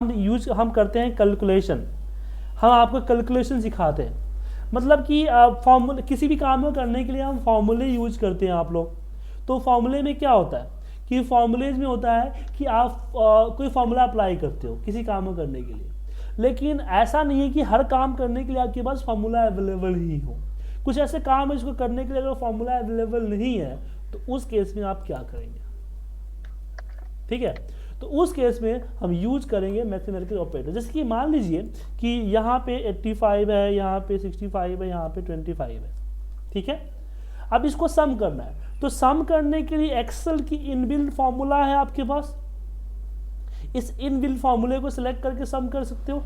हम करते हैं कैलकुलेशन, हम आपको कैलकुलेशन सिखाते हैं। मतलब कि फॉर्मूले किसी भी काम को करने के लिए हम फॉर्मूले यूज करते हैं आप लोग। तो फॉर्मूले में क्या होता है कि फॉर्मूलेज में होता है कि आप कोई फॉर्मूला अप्लाई करते हो किसी काम को करने के लिए, लेकिन ऐसा नहीं है कि हर काम करने के लिए आपके पास फॉर्मूला अवेलेबल ही हो। कुछ ऐसे काम है जिसको करने के लिए अगर फॉर्मूला अवेलेबल नहीं है तो उस केस में आप क्या करेंगे, ठीक है। तो उस केस में हम यूज करेंगे मैथमेटिकल ऑपरेटर। जैसे कि मान लीजिए कि यहाँ पे 85 है, यहाँ पे 65 है, यहाँ पे 25 है, ठीक है। अब इसको सम करना है, तो सम करने के लिए एक्सेल की इनबिल्ट फॉर्मूला है आपके पास, इस इनबिल्ट फॉर्मूले को सिलेक्ट करके सम कर सकते हो।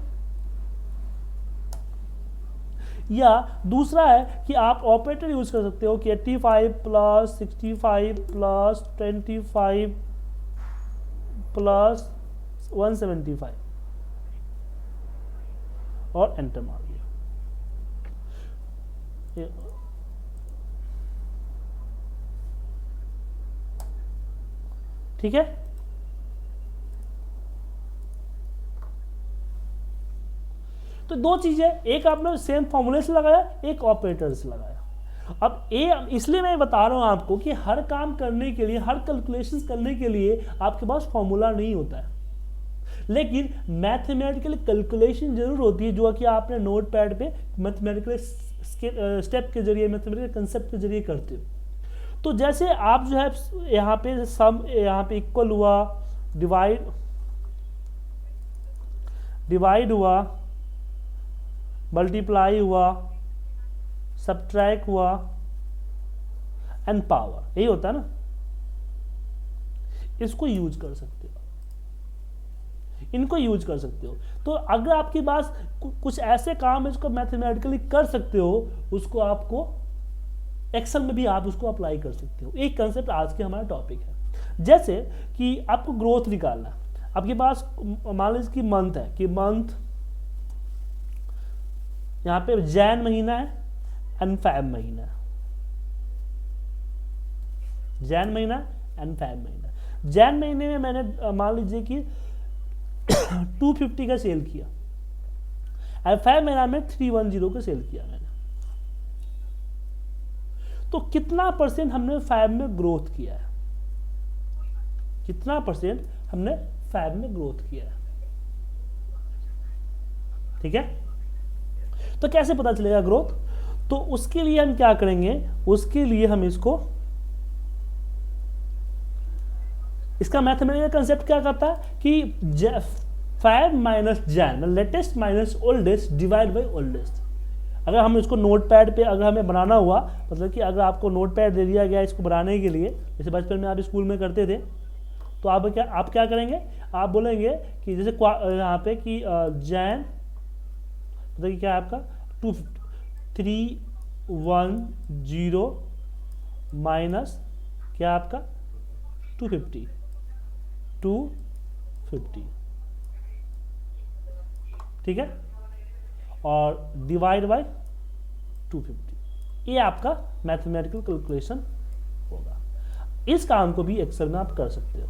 या दूसरा है कि आप ऑपरेटर यूज कर सकते हो कि 85 प्लस 65 प्लस 25 प्लस 175 और एंटर मार दिया। ठीक है। तो दो चीजें, एक आपने सेम फॉर्मूले से लगाया, एक ऑपरेटर से लगाया। अब इसलिए मैं बता रहा हूं आपको कि हर काम करने के लिए, हर कैलकुलेशन करने के लिए आपके पास फॉर्मूला नहीं होता है, लेकिन मैथमेटिकल कैलकुलेशन जरूर होती है जो कि आपने नोट पैड पे मैथमेटिकल स्टेप के जरिए, मैथमेटिकल कंसेप्ट के जरिए करते हो। तो जैसे आप जो है यहाँ पे सम, यहाँ पे इक्वल हुआ, डिवाइड हुआ, मल्टीप्लाई हुआ, सब्ट्रैक्ट हुआ एंड पावर, यही होता है ना। इसको यूज कर सकते हो, इनको यूज कर सकते हो। तो अगर आपके पास कुछ ऐसे काम है जिसको मैथमेटिकली कर सकते हो, उसको आपको एक्सेल में भी आप उसको अप्लाई कर सकते हो। एक कंसेप्ट आज के हमारा टॉपिक है। जैसे कि आपको ग्रोथ निकालना है, आपके पास मान लीजिए कि मंथ है, कि मंथ यहाँ पे जैन महीना है एंड फेब महीना, जैन महीना एंड फेब महीना। जैन महीने में मैंने मान लीजिए कि 250 का सेल किया, और फेब महीना में 310 का सेल किया मैंने। तो कितना परसेंट हमने फेब में ग्रोथ किया है, कितना परसेंट हमने फेब में ग्रोथ किया है, ठीक है। तो कैसे पता चलेगा ग्रोथ? तो उसके लिए हम क्या करेंगे, उसके लिए हम इसका मैथमेटिकल कंसेप्ट क्या करता है कि Feb minus Jain, latest minus oldest divide by oldest. अगर हम इसको नोट पैड पे अगर हमें बनाना हुआ, मतलब कि अगर आपको नोट पैड दे दिया गया इसको बनाने के लिए, जैसे बचपन में आप स्कूल में करते थे, तो आप क्या करेंगे, आप बोलेंगे कि जैसे यहाँ पे कि जैन, मतलब कि क्या है आपका 310 माइनस क्या आपका 250, ठीक है, और डिवाइड बाय 250। ये आपका मैथमेटिकल कैलकुलेशन होगा। इस काम को भी एक्सेल में आप कर सकते हो।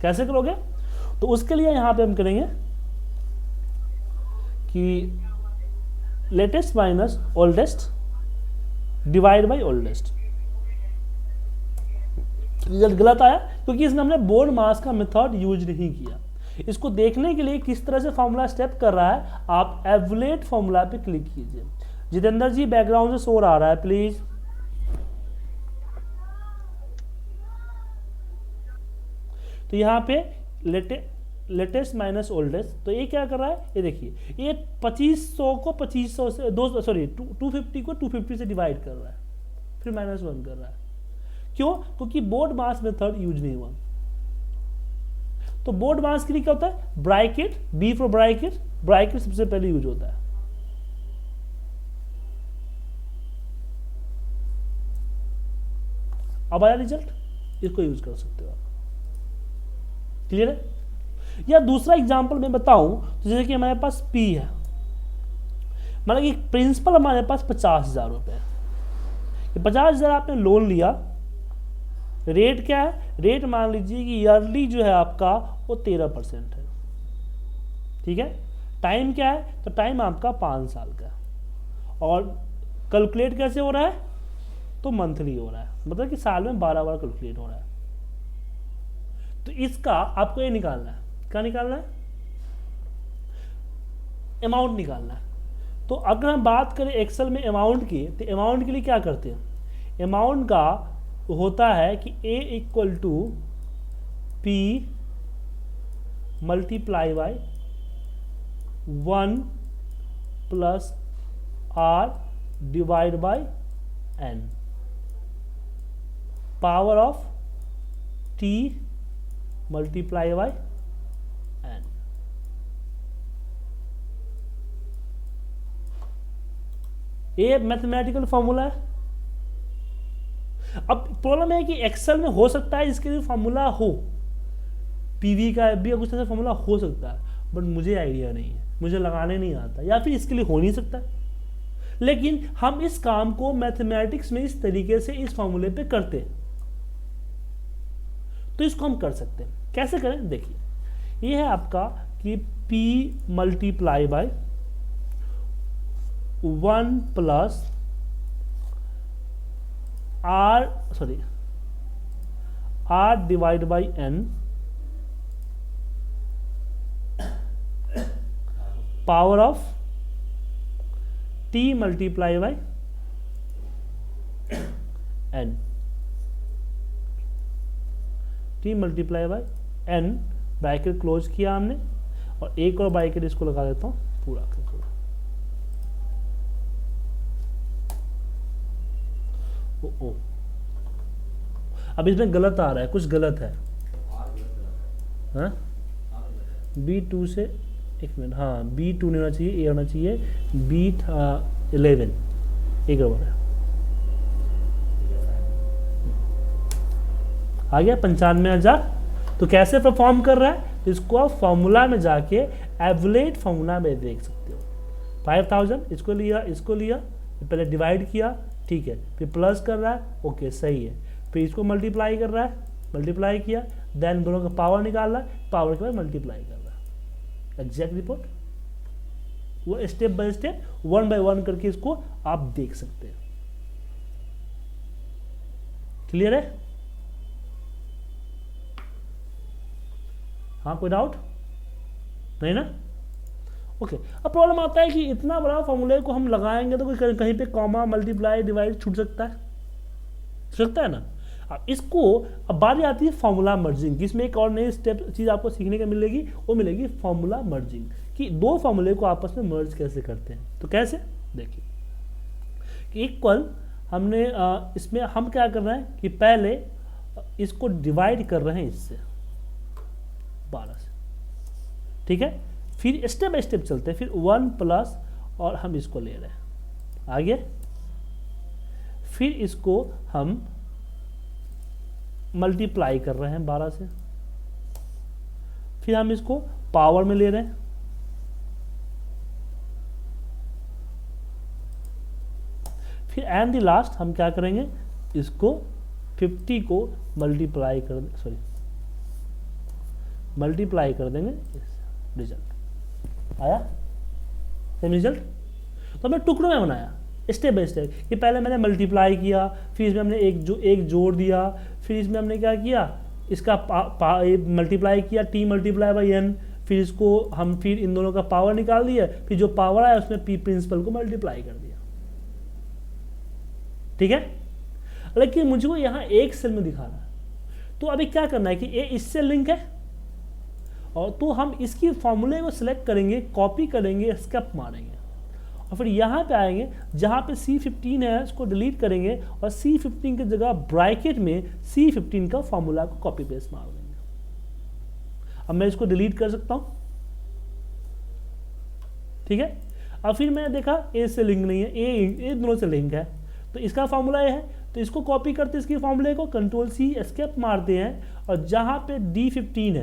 कैसे करोगे? तो उसके लिए यहां पे हम करेंगे कि latest minus oldest divide by oldest. Result गलत आया क्योंकि इसमें हमने बोर्ड मास का मेथड यूज नहीं किया। इसको देखने के लिए किस तरह से फॉर्मूला स्टेप कर रहा है, आप एवलेट फॉर्मूला पे क्लिक कीजिए। जितेंद्र जी बैकग्राउंड से शोर आ रहा है, प्लीज। तो यहाँ पे लेटेस्ट माइनस ओल्डेस्ट, तो ये क्या कर रहा है, ये देखिए, ये 2500 को 2500 से 250 को 250 से डिवाइड कर रहा है, फिर -1 कर रहा है। क्यों? क्योंकि बोर्ड मास मेथड यूज नहीं हुआ। तो बोर्ड मास के लिए क्या होता है, ब्रैकेट, बी फॉर ब्रैकेट सबसे पहले यूज होता है। अब आया रिजल्ट, इसको यूज कर सकते हो आप। क्लियर है? या दूसरा एग्जांपल मैं बताऊं, तो जैसे कि हमारे पास P है, मतलब कि प्रिंसिपल हमारे पास 50,000 रुपए है। 50,000 आपने लोन लिया, रेट क्या है, रेट मान लीजिए कि ईयरली जो है आपका वो 13% है, ठीक है। टाइम क्या है, तो टाइम आपका 5 साल का है, और कैलकुलेट कैसे हो रहा है, तो मंथली हो रहा है, मतलब कि साल में 12 बार कैलकुलेट हो रहा है। तो इसका आपको ये निकालना है, क्या निकालना है, अमाउंट निकालना है। तो अगर हम बात करें एक्सेल में अमाउंट की, तो अमाउंट के लिए क्या करते हैं, अमाउंट का होता है कि A equal to P multiply by 1 plus R divide by N power of T multiply by N। ये मैथमेटिकल फॉर्मूला है। अब प्रॉब्लम है कि एक्सेल में हो सकता है इसके लिए फॉर्मूला हो, पीवी का एफ बी का कुछ ऐसा फॉर्मूला हो सकता है, बट मुझे आइडिया नहीं है, मुझे लगाने नहीं आता, या फिर इसके लिए हो नहीं सकता। लेकिन हम इस काम को मैथमेटिक्स में इस तरीके से इस फॉर्मूले पे करते हैं, तो इसको हम कर सकते हैं। कैसे करें, देखिए, ये है आपका कि P multiply by 1 plus R divide by N power of T multiply by N, T multiply by N, bracket close किया हमने, और एक और ब्रैकेट इसको लगा देता हूँ पूरा का पूरा। ओ अब इसमें गलत आ रहा है, कुछ गलत है, हाँ B2 से, एक मिनट, हाँ B2 नहीं होना चाहिए, ए होना चाहिए B11, एक गड़बड़ है, आ गया 95,000। तो कैसे परफॉर्म कर रहा है, तो इसको आप फॉर्मूला में जाके एवरेज फॉर्मूला में देख सकते हो। 5,000 इसको लिया, पहले डिवाइड किया, ठीक है, फिर प्लस कर रहा है, ओके सही है, फिर इसको मल्टीप्लाई कर रहा है, मल्टीप्लाई किया, देन दोनों का पावर निकाल रहा है, पावर के बाद मल्टीप्लाई कर रहा है। एग्जैक्ट रिपोर्ट वो स्टेप बाय स्टेप 1 बाय 1 करके इसको आप देख सकते हैं। क्लियर है, हाँ कोई डाउट नहीं ना, ओके। अब प्रॉब्लम आता है कि इतना बड़ा फॉर्मूले को हम लगाएंगे तो कोई कहीं पे कॉमा मल्टीप्लाई डिवाइड छूट सकता है ना। अब इसको, अब बारी आती है फॉर्मूला मर्जिंग, जिसमें एक और नई स्टेप चीज़ आपको सीखने को मिलेगी, वो मिलेगी फॉर्मूला मर्जिंग, कि दो फॉर्मूले को आपस में मर्ज कैसे करते हैं। तो कैसे, देखिए कि इक्वल हमने इसमें हम क्या कर रहे हैं कि पहले इसको डिवाइड कर रहे हैं इससे 12 से, ठीक है, फिर स्टेप बाय स्टेप चलते हैं, फिर 1 प्लस और हम इसको ले रहे हैं आगे, फिर इसको हम मल्टीप्लाई कर रहे हैं 12 से, फिर हम इसको पावर में ले रहे हैं, फिर एंड द लास्ट हम क्या करेंगे, इसको 50 को मल्टीप्लाई कर देंगे, रिजल्ट आया, सेम रिजल्ट। तो हमने टुकड़ों में बनाया स्टेप बाय स्टेप, कि पहले मैंने मल्टीप्लाई किया, फिर इसमें हमने एक जोड़ दिया, फिर इसमें हमने क्या किया, इसका मल्टीप्लाई किया T मल्टीप्लाई बाई N, फिर इसको हम फिर इन दोनों का पावर निकाल दिया, फिर जो पावर आया उसमें P प्रिंसिपल को मल्टीप्लाई कर दिया, ठीक है। लेकिन मुझे को यहाँ एक सेल में दिखाना है, तो अभी क्या करना है कि ये इससे लिंक है, और तो हम इसकी फॉर्मूले को सिलेक्ट करेंगे, कॉपी करेंगे, स्केप मारेंगे, और फिर यहाँ पे आएंगे जहाँ पे C15 है उसको डिलीट करेंगे, और C15 की जगह ब्रैकेट में C15 का फॉर्मूला को कॉपी पेस्ट मार देंगे। अब मैं इसको डिलीट कर सकता हूँ, ठीक है। अब फिर मैंने देखा ए से लिंक नहीं है, ए दोनों से लिंक है, तो इसका फॉर्मूला ये है, तो इसको कॉपी करते इसके फॉर्मूले को, कंट्रोल C एस्केप मारते हैं, और जहाँ पे D15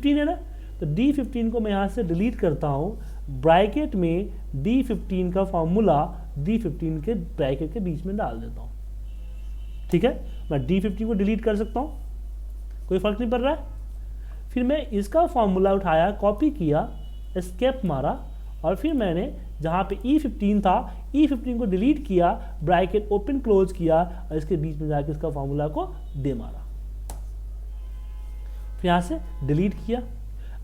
है ना, तो D15 को मैं यहाँ से डिलीट करता हूँ, ब्रैकेट में D15 का फॉर्मूला D15 के ब्रैकेट के बीच में डाल देता हूँ, ठीक है, मैं D15 को डिलीट कर सकता हूँ, कोई फर्क नहीं पड़ रहा है। फिर मैं इसका फॉर्मूला उठाया, कॉपी किया, एस्केप मारा, और फिर मैंने जहाँ पे E15 था, E15 को डिलीट किया, ब्रैकेट ओपन क्लोज किया, और इसके बीच में जाके इसका फॉर्मूला को दे मारा, फिर यहाँ से डिलीट किया।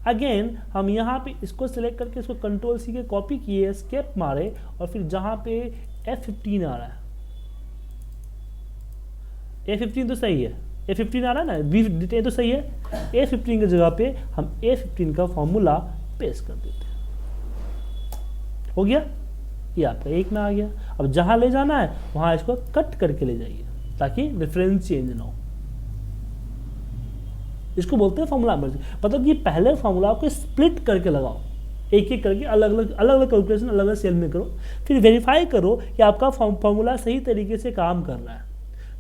अगेन हम यहाँ पे इसको सिलेक्ट करके इसको कंट्रोल C के कॉपी किए, एस्केप मारे, और फिर जहाँ पे F15 आ रहा है, A15 तो सही है, A15 आ रहा है ना, B10 तो सही है, A15 की जगह पे हम A15 का फॉर्मूला पेस्ट कर देते हैं। हो गया, ये आपका 1 में आ गया। अब जहां ले जाना है वहां इसको कट करके ले जाइए ताकि रेफरेंस चेंज ना हो। इसको बोलते हैं फॉर्मूला मर्ज। मतलब कि पहले फॉर्मूला को स्प्लिट करके लगाओ, एक एक करके अलग अलग कैलकुलेशन अलग अलग सेल में करो, फिर वेरीफाई करो कि आपका फॉर्मूला सही तरीके से काम कर रहा है,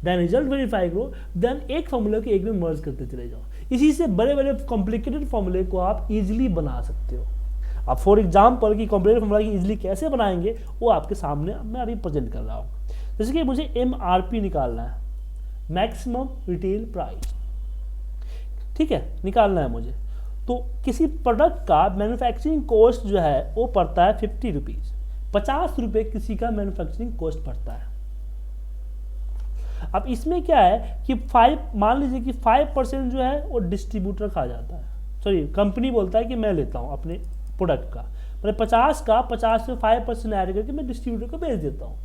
देन रिजल्ट वेरीफाई करो, देन एक फॉर्मूला को एक में मर्ज करते चले जाओ। इसी से बड़े बड़े कॉम्प्लिकेटेड फॉर्मूले को आप इजीली बना सकते हो। अब फॉर एग्जाम्पल की कॉम्प्लिकेटेड फॉर्मूला की इजीली कैसे बनाएंगे वो आपके सामने मैं अभी प्रेजेंट कर रहा हूँ। जैसे कि मुझे MRP निकालना है, मैक्सिमम रिटेल प्राइस, ठीक है, निकालना है मुझे। तो किसी प्रोडक्ट का मैन्युफैक्चरिंग कॉस्ट जो है वो पड़ता है 50 रुपीज़, 50 रुपये किसी का मैन्युफैक्चरिंग कॉस्ट पड़ता है। अब इसमें क्या है कि मान लीजिए कि 5% जो है वो डिस्ट्रीब्यूटर खा जाता है, सॉरी कंपनी बोलता है कि मैं लेता हूँ अपने प्रोडक्ट का, मतलब 50 में 5% ऐड करके मैं डिस्ट्रीब्यूटर को बेच देता हूँ।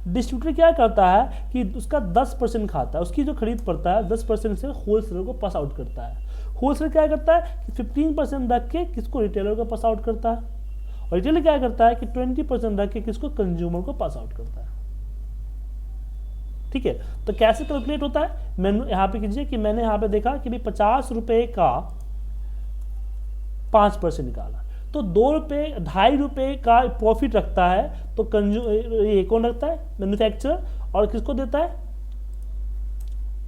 डिस्ट्रीब्यूटर क्या करता है कि उसका 10% खाता है, उसकी जो खरीद पड़ता है 10% से होलसेलर को पास आउट करता है। होलसेलर क्या करता है कि 15% रख के किसको, रिटेलर को पास आउट करता है, और रिटेलर क्या करता है कि 20% रख के किसको, कंज्यूमर को पास आउट करता है। ठीक है, तो कैसे कैलकुलेट होता है, मैंने यहाँ पे कीजिए कि मैंने यहाँ पे देखा कि भाई 50 रुपये का 5% निकाला, तो 2 रुपये 2.5 रुपये का प्रॉफिट रखता है, तो ये कौन रखता है, मैन्युफैक्चरर, और किसको देता है,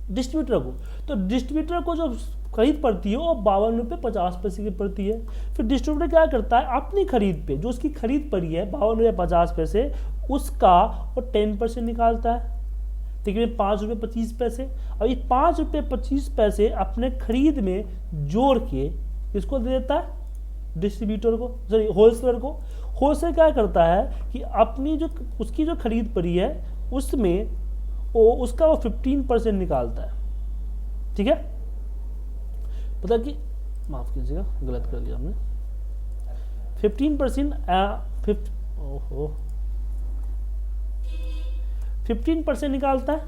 डिस्ट्रीब्यूटर को। तो डिस्ट्रीब्यूटर को जो खरीद पड़ती है वो 52 रुपये 50 पैसे की पड़ती है। फिर डिस्ट्रीब्यूटर क्या करता है, अपनी खरीद पे जो उसकी खरीद पड़ी है 52 रुपये 50 पैसे, उसका वो 10% निकालता है, ठीक है, 5 रुपये 25 पैसे। अब ये 5 रुपये 25 पैसे अपने खरीद में जोड़ के किसको दे देता है, डिस्ट्रीब्यूटर को, सॉरी होलसेलर को। होलसेलर क्या करता है कि अपनी जो उसकी जो खरीद पड़ी है उसमें उसका वो 15% निकालता है, ठीक है। पता कि माफ कीजिएगा गलत कर लिया हमने, 15% निकालता है,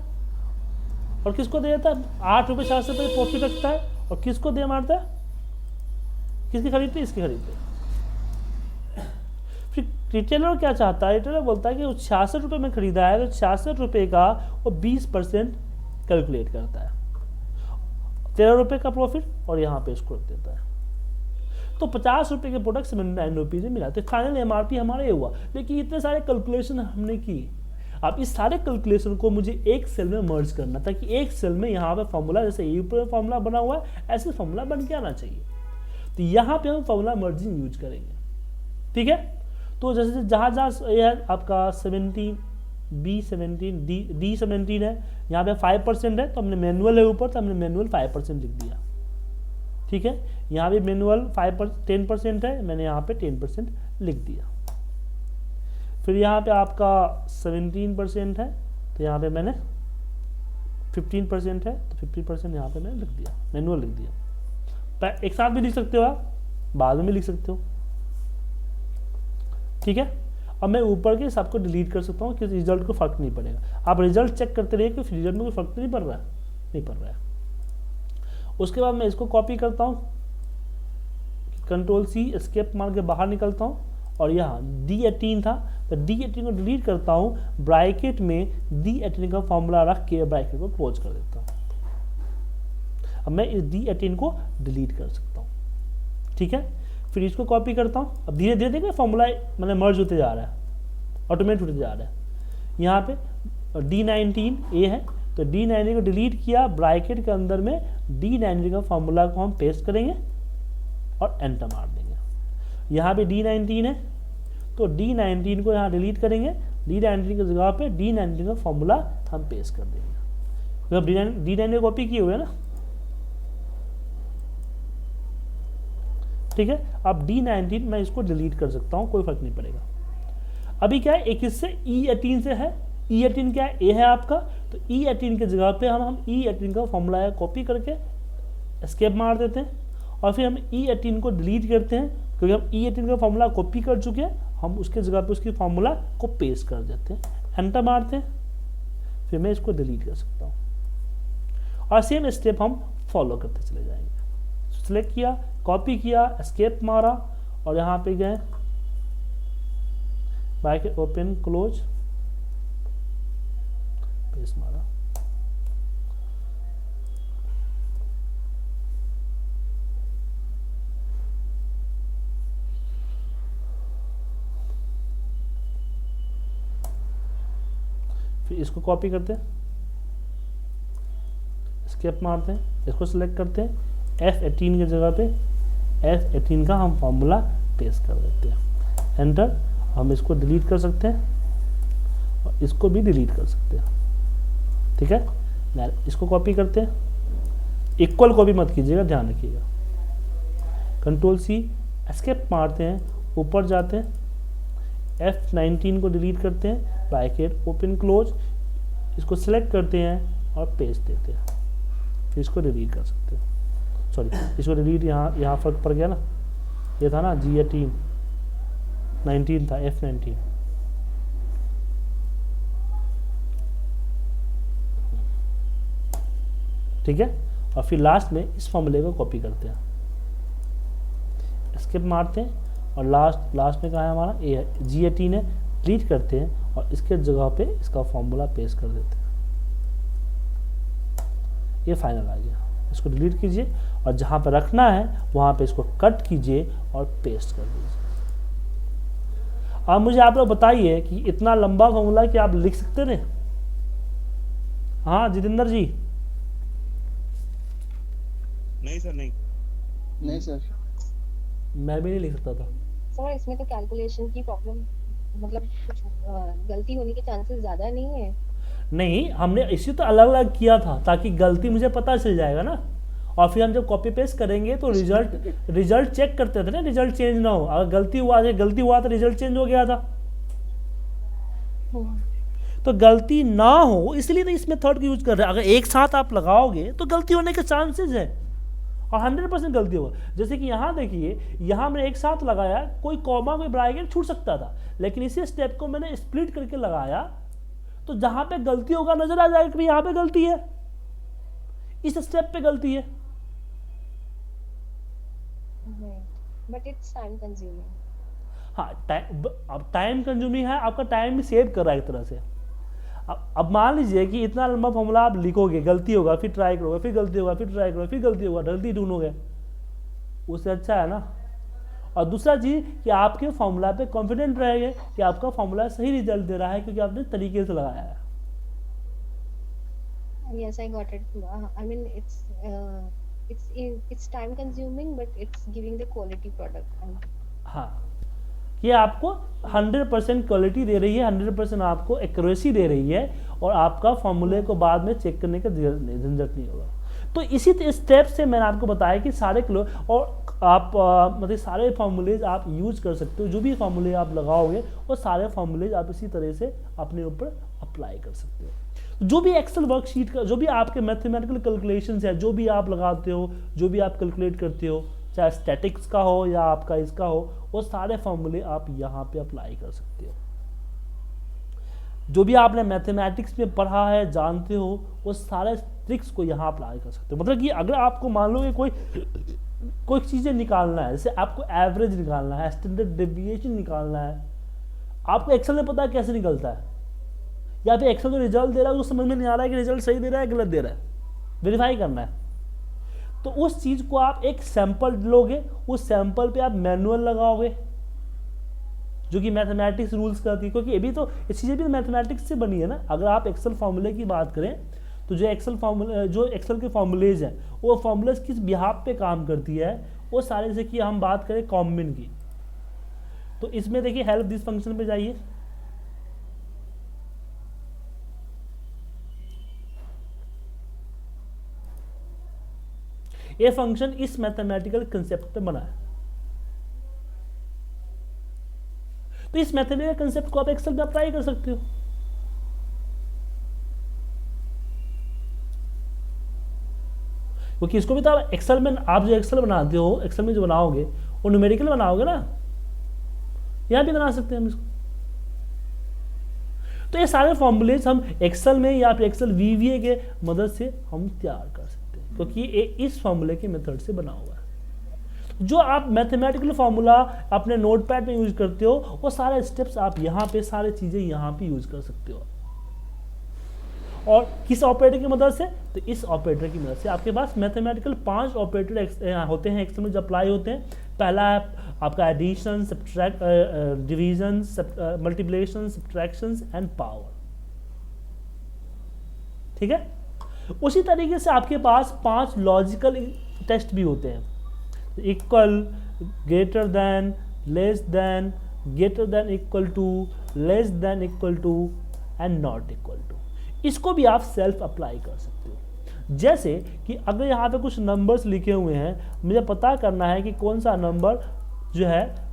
और किसको दे देता है, 8 रुपये 7 रुपये प्रॉफिट रखता है, और किसको दे मारता है, किसकी खरीद पे, इसकी खरीद पे। फिर रिटेलर क्या चाहता है, रिटेलर बोलता है कि 66 रुपये में खरीदा है, तो 66 रुपये का वो 20% कैलकुलेट करता है, 13 रुपये का प्रॉफिट, और यहाँ पे इसको रख देता है। तो 50 रुपये के प्रोडक्ट 79 रुपीज़ में मिला, तो फाइनल MRP हमारा ये हुआ। लेकिन इतने सारे कैलकुलेशन हमने की, अब इस सारे कैलकुलेशन को मुझे एक सेल में मर्ज करना, ताकि एक सेल में यहाँ पे फॉर्मूला, जैसे ये ऊपर फॉर्मूला बना हुआ है ऐसे फॉर्मूला बन के आना चाहिए। तो यहाँ पे हम फॉर्मूला मर्जिंग यूज करेंगे, ठीक है। तो जैसे जहाँ ये है आपका 17 B17 D17 है, यहाँ पे 5% है, तो हमने मैनुअल है ऊपर, तो हमने मैनुअल 5% लिख दिया, ठीक है। यहाँ भी मैनुअल 10% है, मैंने यहाँ पे 10% लिख दिया। फिर यहाँ पे आपका 17% है, तो यहाँ पे मैंने 15% है, तो 50% यहाँ पे मैंने लिख दिया, मैनुअल लिख दिया। एक साथ भी लिख सकते हो आप, बाद में भी लिख सकते हो, ठीक है। अब मैं ऊपर के सबको डिलीट कर सकता हूँ क्योंकि रिजल्ट को फर्क नहीं पड़ेगा। आप रिजल्ट चेक करते रहिए कि रिजल्ट में कोई फर्क तो नहीं पड़ रहा है, नहीं पड़ रहा है। उसके बाद मैं इसको कॉपी करता हूँ, Ctrl+C एस्केप मार के बाहर निकलता हूँ, और यहाँ D18 था तो D18 को डिलीट करता हूँ, ब्रैकेट में D18 का फॉर्मूला रख के ब्रैकेट को क्लोज कर देता हूँ। अब मैं इस D18 को डिलीट कर सकता हूँ, ठीक है। फिर इसको कॉपी करता हूँ, अब धीरे धीरे देखिए फॉर्मूला मतलब मर्ज होते जा रहा है, ऑटोमेट होते जा रहा है। यहाँ पे D19 A है, तो D19 को डिलीट किया, ब्रैकेट के अंदर में D19 का फॉर्मूला को हम पेस्ट करेंगे और एंटर मार देंगे। यहाँ पे D19 है, तो D19 को यहाँ डिलीट करेंगे, D19 की जगह पे D19 का फॉर्मूला हम पेस्ट कर देंगे। तो D9 की कॉपी की हुई है ना, ठीक है। अब D19 मैं इसको डिलीट कर सकता हूँ, कोई फर्क नहीं पड़ेगा। अभी क्या है, एक इससे E18 से है, E18 क्या है, ए है आपका, तो E18 की जगह पे हम E18 का फॉर्मूला है कॉपी करके एस्केप मार देते हैं और फिर हम E18 को डिलीट करते हैं, क्योंकि हम E18 का फॉर्मूला कॉपी कर चुके हैं, हम उसके जगह पे उसकी फॉर्मूला को पेस्ट कर देते हैं, एंटर मारते हैं, फिर मैं इसको डिलीट कर सकता हूँ और सेम स्टेप हम फॉलो करते चले जाएंगे। सिलेक्ट किया, कॉपी किया, एस्केप मारा और यहाँ पे गए ब्रैकेट ओपन क्लोज, पेस्ट मारा, फिर इसको कॉपी करते हैं, एस्केप मारते हैं, इसको सिलेक्ट करते हैं, F18 की जगह पे F18 का हम फॉर्मूला पेस्ट कर देते हैं, एंटर। हम इसको डिलीट कर सकते हैं और इसको भी डिलीट कर सकते हैं, ठीक है। इसको कॉपी करते हैं, इक्वल कॉपी मत कीजिएगा, ध्यान रखिएगा। Ctrl+C, एस्केप मारते हैं, ऊपर जाते हैं, F19 को डिलीट करते हैं, ब्रैकेट ओपन क्लोज, इसको सिलेक्ट करते हैं और पेस्ट देते हैं, फिर इसको डिलीट कर सकते हैं। सॉरी, इसको डिलीट, यहाँ फर्क पड़ गया ना, ये था ना G18, 19 था, F19। ठीक है, और फिर लास्ट में इस फॉर्मूले को कॉपी करते हैं, एस्केप मारते हैं और लास्ट में कहाँ है हमारा, ए G18 है, डिलीट करते हैं और इसके जगह पे इसका फॉर्मूला पेस्ट कर देते हैं, ये फाइनल आ गया। इसको डिलीट कीजिए और जहाँ पे रखना है वहाँ पे इसको कट कीजिए और पेस्ट कर दीजिए। अब मुझे आप लोग बताइए कि इतना लंबा फॉर्मूला कि आप लिख सकते थे? हाँ जितेंद्र जी। नहीं सर, नहीं सर, मैं भी नहीं लिख सकता था सर। इसमें तो कैलकुलेशन की प्रॉब्लम, मतलब कुछ गलती होने के चांसेस ज़्यादा नहीं है। नहीं, हमने इसी तो अलग अलग किया था ताकि गलती मुझे पता चल जाएगा ना, और फिर हम जब कॉपी पेस्ट करेंगे तो रिजल्ट चेक करते थे ना, रिजल्ट चेंज ना हो। अगर गलती हुआ तो रिजल्ट चेंज हो गया था, तो गलती ना हो इसलिए तो इस मेथड का यूज कर रहे हैं। अगर एक साथ आप लगाओगे तो गलती होने के चांसेस है और 100% गलती होगा। जैसे कि यहाँ देखिए, यहाँ मैंने एक साथ लगाया, कोई कॉमा कोई ब्रैकेट छूट सकता था, लेकिन इसी स्टेप को मैंने स्प्लिट करके लगाया, तो जहाँ पे गलती होगा नजर आ जाएगा कि यहाँ पे गलती है, इस स्टेप पे गलती है। But it's time consuming. हाँ, अब टाइम कंज्यूमिंग है, आपका टाइम भी सेव कर रहा है एक तरह से। अब मान लीजिए कि इतना लंबा फॉर्मूला आप लिखोगे, गलती होगा, फिर ट्राई करोगे, फिर गलती होगा, फिर ट्राई करोगे, फिर गलती होगा, गलती ढूंढोगे, उससे अच्छा है ना। और दूसरा चीज़ कि आपके फॉर्मूला पे कॉन्फिडेंट रहेंगे कि आपका फॉर्मूला सही रिजल्ट दे रहा है, क्योंकि आपने तरीके से लगाया है। Yes, I got it. I mean, it's time consuming, but it's giving the quality product. हाँ, ये आपको 100% क्वालिटी दे रही है, 100% आपको एक्यूरेसी दे रही है, और आपका फॉर्मूले को बाद में चेक करने का झंझट नहीं होगा। तो इसी स्टेप से मैंने आपको बताया कि सारे और आप मतलब सारे फॉर्मूलेज आप यूज कर सकते हो। जो भी फॉर्मूले आप लगाओगे वो सारे फॉर्मूलेज आप इसी तरह से अपने ऊपर अप्लाई कर सकते हो। जो भी एक्सेल वर्कशीट का, जो भी आपके मैथमेटिकल कैलकुलेशंस है, जो भी आप लगाते हो, जो भी आप कैलकुलेट करते हो, चाहे स्टैटिक्स का हो या आपका इसका हो, वो सारे फॉर्मूले आप यहाँ पे अप्लाई कर सकते हो। जो भी आपने मैथमेटिक्स में पढ़ा है, जानते हो, वो सारे ट्रिक्स को यहाँ अप्लाई कर सकते हो। मतलब कि अगर आपको मान लो कि कोई चीज़ें निकालना है, जैसे आपको एवरेज निकालना है, स्टैंडर्ड डेविएशन निकालना है, आपको एक्सेल में पता है कैसे निकलता है, या फिर एक्सेल जो रिजल्ट दे रहा है वो समझ में नहीं आ रहा है कि रिजल्ट सही दे रहा है गलत दे रहा है, वेरीफाई करना है। तो उस चीज़ को आप एक सैंपल लोगे, उस सैंपल पे आप मैनुअल लगाओगे, जो कि मैथमेटिक्स रूल्स करती है, क्योंकि ये भी तो ये चीज़ें भी मैथमेटिक्स से बनी है ना। अगर आप एक्सेल फॉर्मूले की बात करें तो जो एक्सेल के फॉर्मूलेज हैं, वो फॉर्मूलेज किस बिहाफ पे काम करती है, वो सारे, जैसे कि हम बात करें कॉम्बिन की, तो इसमें देखिए हेल्प दिस फंक्शन पे जाइए, ये फंक्शन इस मैथमेटिकल कंसेप्ट पे बना है। तो इस मैथमेटिकल कंसेप्ट को आप एक्सेल में अप्लाई कर सकते हो। क्योंकि इसको भी तो आप एक्सेल में, आप जो एक्सेल बनाते हो, एक्सेल में जो बनाओगे वो न्यूमेरिकल बनाओगे ना, यहां भी बना सकते हैं हम इसको। तो ये सारे फॉर्मूलेज हम एक्सेल में या फिर एक्सेल वीवीए के मदद से हम तैयार कर सकते हैं, क्योंकि ये इस फॉर्मूले के मेथड से बना हुआ है। जो आप मैथमेटिकल फॉर्मूला अपने नोटपैड में यूज करते हो, वो सारे स्टेप्स आप यहाँ पे, सारे चीजें यहाँ पे यूज कर सकते हो। और किस ऑपरेटर की मदद से? तो इस ऑपरेटर की मदद से। आपके पास मैथमेटिकल 5 ऑपरेटर होते हैं एक्सेल में जो अप्लाई होते हैं। पहला है आपका addition, subtract, division, multiplication, subtraction and power. ठीक है। उसी तरीके से आपके पास 5 लॉजिकल टेस्ट भी होते हैं। Equal, greater than, less than, greater than equal to, less than equal to and not equal to. इसको भी आप सेल्फ अप्लाई कर सकते हो। जैसे कि अगर यहाँ पे कुछ नंबर्स लिखे हुए हैं, मुझे पता करना है कि कौन सा नंबर जो है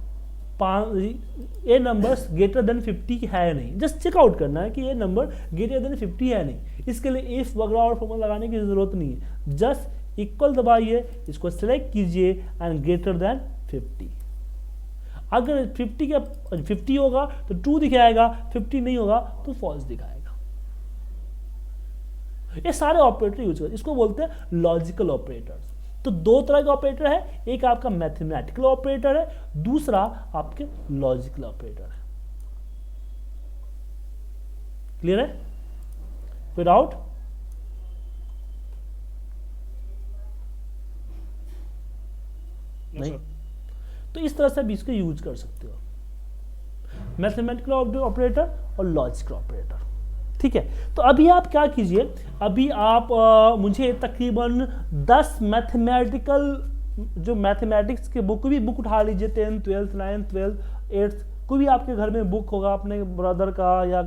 ये नंबर ग्रेटर देन 50 है या नहीं। जस्ट चेकआउट करना है कि ये नंबर ग्रेटर देन 50 है नहीं। इसके लिए इफ वगैरह और फॉर्मूला लगाने की जरूरत नहीं है। जस्ट इक्वल दबाइए, इसको सेलेक्ट कीजिए एंड ग्रेटर देन 50। अगर 50 होगा तो ट्रू दिखाएगा, 50 नहीं होगा तो फॉल्स दिखाएगा। ये सारे ऑपरेटर यूज करते हैं, इसको बोलते हैं लॉजिकल ऑपरेटर्स। तो 2 तरह के ऑपरेटर है, एक आपका मैथमेटिकल ऑपरेटर है, दूसरा आपके लॉजिकल ऑपरेटर है। क्लियर है? कोई डाउट? नहीं? तो इस तरह से आप इसको यूज कर सकते हो, मैथमेटिकल ऑपरेटर और लॉजिकल ऑपरेटर। ठीक है। तो अभी आप क्या कीजिए, अभी आप मुझे तकरीबन 10 मैथमेटिकल, जो मैथमेटिक्स के बुक उठा लीजिए। 10th 12th 9th 12th 8th कोई भी आपके घर में बुक होगा, अपने ब्रदर का या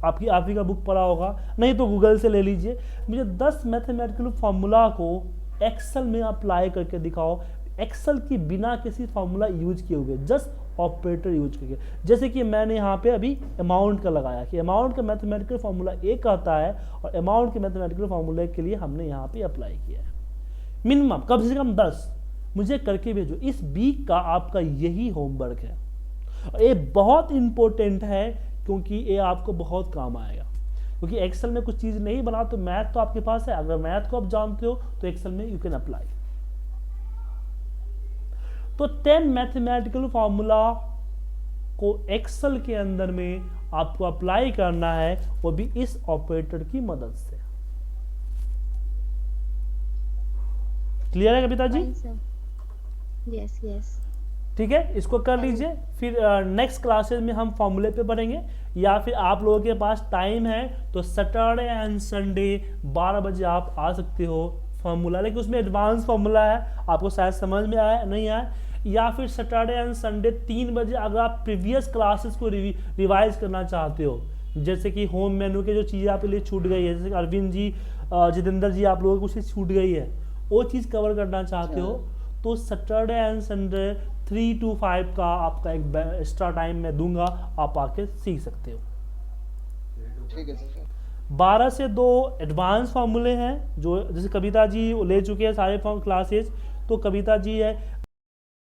आप ही का बुक पढ़ा होगा, नहीं तो गूगल से ले लीजिए। मुझे 10 मैथमेटिकल फॉर्मूला को एक्सेल में अप्लाई करके दिखाओ, एक्सेल की बिना किसी फॉर्मूला यूज किए हुए, जस्ट ऑपरेटर यूज करके। जैसे कि मैंने यहाँ पे अभी अमाउंट का लगाया कि अमाउंट का मैथमेटिकल फॉर्मूला एक आता है, और अमाउंट के मैथमेटिकल फॉर्मूले के लिए हमने यहाँ पे अप्लाई किया है। मिनिमम कम से कम 10 मुझे करके भेजो। इस वीक का आपका यही होमवर्क है, और ये बहुत इंपॉर्टेंट है क्योंकि ये आपको बहुत काम आएगा। क्योंकि एक्सेल में कुछ चीज नहीं बना तो मैथ तो आपके पास है, अगर मैथ को आप जानते हो तो एक्सेल में यू कैन अप्लाई। तो 10 मैथमेटिकल फॉर्मूला को एक्सेल के अंदर में आपको अप्लाई करना है, वो भी इस ऑपरेटर की मदद से। क्लियर है कविता जी? Yes yes. ठीक है, इसको कर लीजिए। फिर नेक्स्ट क्लासेस में हम फॉर्मूले पे पढ़ेंगे, या फिर आप लोगों के पास टाइम है तो सैटरडे एंड संडे 12 बजे आप आ सकते हो फॉर्मूला, लेकिन उसमें एडवांस फॉर्मूला है, आपको शायद समझ में आया नहीं आया। या फिर सैटरडे एंड संडे 3 बजे अगर आप प्रीवियस क्लासेस को रिवाइज करना चाहते हो, जैसे कि होम मेनू के जो चीज़ें आपके लिए छूट गई है, जैसे कि अरविंद जी, जितेंद्र जी, आप लोगों को कुछ छूट गई है, वो चीज़ कवर करना चाहते हो, तो सैटरडे एंड संडे 3 to 5 का आपका एक एक्स्ट्रा टाइम मैं दूंगा, आप आके सीख सकते हो। ठीक है सर। 12 से 2 एडवांस फार्मूले हैं, जो जैसे कविता जी ले चुके हैं सारे क्लासेस, तो कविता जी है